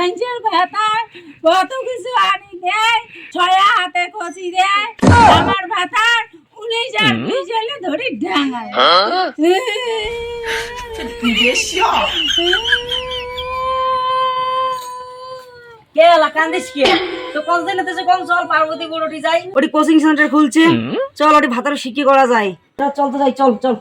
মানুষের ভাতার কত কিছু আনি দেয়, ছয়া হাতে কষি দেয়, আমার ভাতার 19 আর 20 হলে ধরি ডাঙায়। কে কান্দিস কে? তো কতদিন হতেছে কোন চল পার্বতী বড়টি যাই, ওটি কোচিং সেন্টার খুলছে, চল ওটি ভাতার শিক্ষি করা যায়। চল তো যাই, চল চল।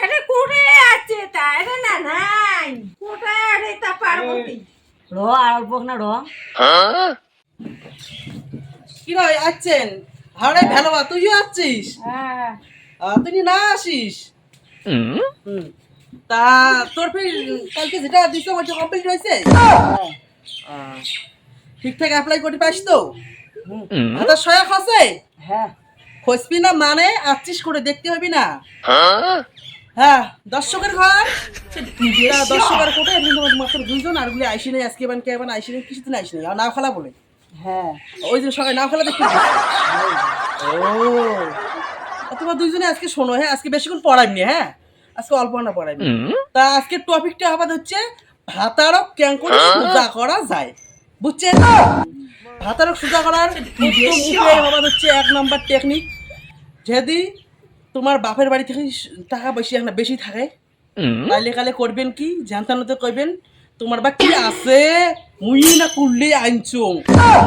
এটা কোথায় আছে তা? এটা না নাই কোথায় আছে তা পার্বতী? র আর অল্প না র। কি রে আছেন? হাড়ে ভালোবা তুইও আছিস? হ্যাঁ তুই না আসিস? তা তোর ফির কালকে যেটা দিছো ওটা কমপ্লিট হয়েছে? ঠিকঠাক অ্যাপ্লাই করতে পারিস তো? এটা সহায়ক আছে? হ্যাঁ খসবি না মানে আছিস করে দেখতে হবি না? হ্যাঁ দর্শকের ঘর দর্শকের কোটে মাত্র 2 জন, আর গুলি আইসি নেই আজকে বান কে বান আইসি নেই, কিছুদিন আইসি নেই, আর নাও খেলা বলে। হ্যাঁ ওই যে সকালে নাও খেলা দেখতে ও তোমার 2 জনে আজকে শোনো, হ্যাঁ আজকে বেশিক্ষণ পড়াইনি, হ্যাঁ আজকে অল্প না পড়াইনি। তা আজকে টপিকটা আবার হচ্ছে ভাতারক কেন করে সোজা করা যায়, বুঝছেন? ভাতারক সোজা করার উত্তম উপায় আবার হচ্ছে 1 নম্বর টেকনিক। যদি তোমার বাপের বাড়ি থেকে টাকা বেশি এখন বেশি থাকে, তাইলে কালে করবেন কি জানতানোতে কইবেন তোমার বা কি আছে, মুই না কুললে আনছং,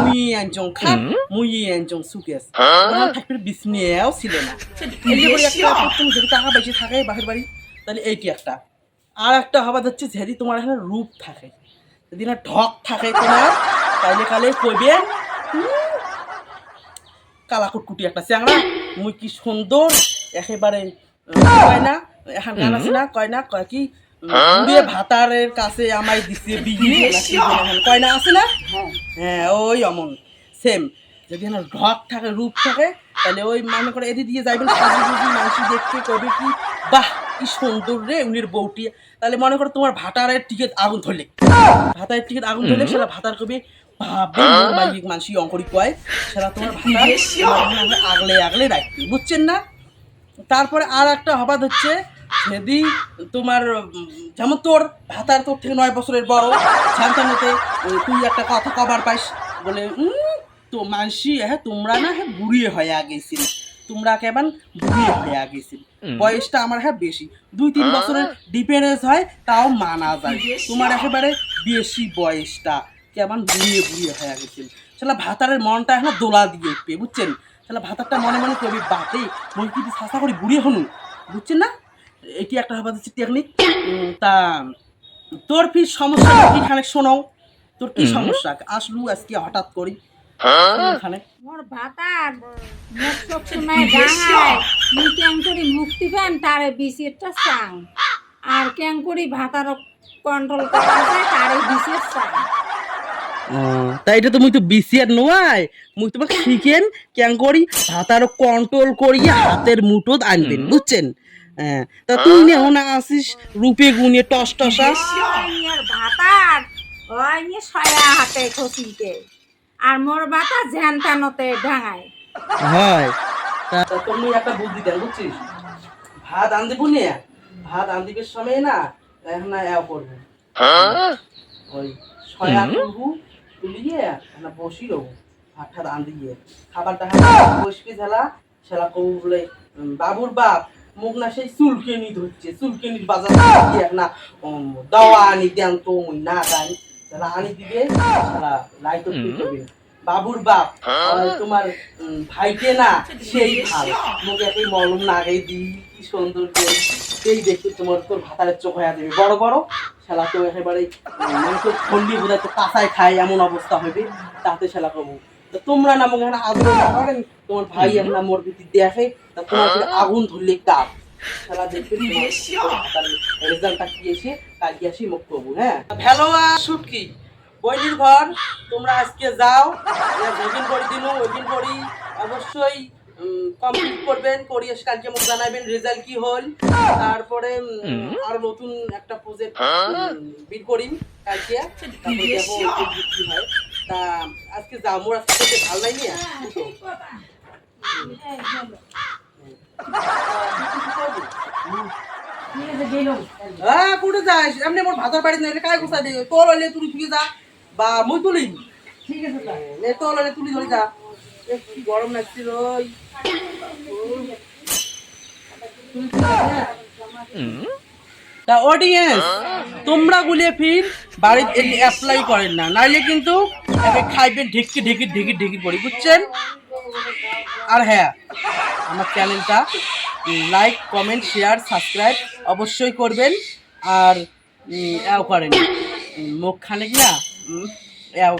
মুই আনছং খান, মুই আনছং সুকেস তখন থাকবে বিসনিয়াও ছিল না। এই যে করে একটা প্রথম যদি টাকা বেশি থাকে বাপের বাড়ি, তাহলে এইটি একটা। আর একটা হবাদ হচ্ছে যদি তোমার এখানে রূপ থাকে, যদি না ঢক থাকে তোমার, তাইলে কালে কইবেন কালাকুটকুটি একটা চ্যাংড়া, মুই কি সুন্দর একেবারে কয় না এখন গান আছে না, কয় না কয় কি পুড়ে ভাতারের কাছে আমায় দিছে বিয়ে নাকি কয় না আছে না? হ্যাঁ ওই অমন সেম। যদি না ঢক থাকে রূপ থাকে, তাহলে ওই মনে করে এদি দিয়ে যাইবেন সাজি মানুষ দেখতে কবে কি বাহ কি সুন্দর রে উনির বউটি, তাহলে মনে করো তোমার ভাতারের টিকিট আগুন ধরলে, ভাতারের টিকিট আগুন ধরলে সেটা ভাতার কবি ভাবে মালিক মানসি অঙ্করি কয়, সেটা তোমার ভাতার আগলে আগলে রাখবে, বুঝছেন না? তারপরে আর একটা হবাদ হচ্ছে যদি তোমার যেমন তোর ভাতার তোর থেকে 9 বছরের বড়, জানতানোতে তুই একটা কথা কবার পাইস বলে তো মানসি হ্যাঁ তোমরা না হ্যাঁ বুড়িয়ে হয়ে গেছিল, তোমরা কেমন বুড়িয়ে হয়ে গেছিল, বয়সটা আমার হ্যাঁ বেশি 2-3 বছরের ডিফারেন্স হয় তাও মানা যায়, তোমার একেবারে বেশি বয়সটা কেমন বুড়িয়ে বুড়িয়ে হয়ে গেছিল। সেটা ভাতারের মনটা এখন দোলা দিয়ে উঠবে, বুঝছেন? তাহলে ভাতারটা মনে মনে করবি বাতে মই কিন্তু সাসা করে বুড়িয়ে হনু, বুঝছেন না? এটি একটা হবে হচ্ছে টেকনিক। তা তোর ফির সমস্যা কি খানে শোনাও, তোর কি সমস্যা আসলু আজকে হঠাৎ করি খানে? মোর ভাতার মুখ সব সময় ডাঙায়, মুই কেন করি মুক্তি পান তারে বিসিরটা চাং, আর কেন করি ভাতার কন্ট্রোল করা যায় তারে বিসির চাং। তাই এটা তো মুই তো বিসিআর নয়, মুই তোমাকে শিখেন কেন করি ভাতার কন্ট্রোল করিয়ে হাতের মুঠোত আনবেন, বুঝছেন? হ্যাঁ তা তুই না আসিস রূপে গুণে টস টসা ভাতার ওই নিয়ে ছয়া হাতে কষিতে, আর মোর ভাতা ঝ্যানটানোতে ডাঙায়। হয়। তা তুমি একটা বুদ্ধি দেন, বুঝছিস? ভাত আনতে বুনে ভাত আনদিবের সময় না এখন না এও করবো ওই ছয়া তুলবু, তুলিয়ে না বসি রবো ভাতটা রাঁধিয়ে খাবারটা বসবি ঝালা সেলা কবু বলে বাবুর বাপ মুখ না সেই চুলকেনি ধরছে, চুলকেনির বাজার দিয়ে না দাওয়া আনি দেন তো মুই না জানি সেলা আনি দিবে সেলা লাইট করবে বাবুর বাপ তোমার ভাইকে না সেই ভাল মুখে একই মলম নাগাই দিই কি সুন্দর করে সেই দেখতে তোমার তোর ভাতারের চোখ হয়ে দেবে বড় বড় সেলা তো একেবারে মানে তো খন্ডি বোধ তো কাঁচায় খায় এমন অবস্থা হবে, তাতে সেলা কবু তোমরা না মুখে আগ্রহ না করেন তোমার ভাই এখন মোর ভিত্তি দেখে তা তোমার আগুন ধরলে কাপ খেলা দেখবে রেজাল্টটা কি এসে কালকে আসি মুখ করবো। হ্যাঁ ভ্যালো শুটকি বইলির ঘর তোমরা আজকে যাও, যেদিন করে দিন ওই দিন করি অবশ্যই কমপ্লিট করবেন, করে এসে কালকে মুখ জানাবেন রেজাল্ট কি হল। তারপরে আর নতুন একটা প্রজেক্ট বিল করি কালকে, তারপরে দেখো কি হয়। তা আজকে যাও মোর আজকে ভালো নাই নিয়ে ঠিক আছে গেলাম। হ্যাঁ কোটে যাস এমনি মোর ভাতার বাড়ি না কায় গুছা দে তোর হইলে তুই তুই যা বা মুই তুলি ঠিক আছে তা। এ তোর হইলে তুলি ধরে যা এ কি গরম লাগছিল ওই তা অডিয়েন্স তোমরা গুলিয়ে ফির বাড়িতে অ্যাপ্লাই করেন না নাইলে কিন্তু একে খাইবেন ঢেকি ঢেকি ঢেকি ঢেকি পড়ি বুঝছেন আর হ্যাঁ আমার চ্যানেলটা লাইক কমেন্ট শেয়ার সাবস্ক্রাইব অবশ্যই করবেন আর এও করেন মুখ খানে কি না এও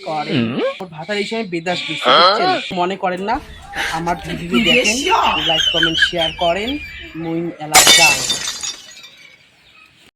করেন ওর ভাষার এই সময় বেদাস দিচ্ছে বুঝছেন? মনে করেন না আমার ভিডিও দেখেন লাইক কমেন্ট শেয়ার করেন মুই এলাকা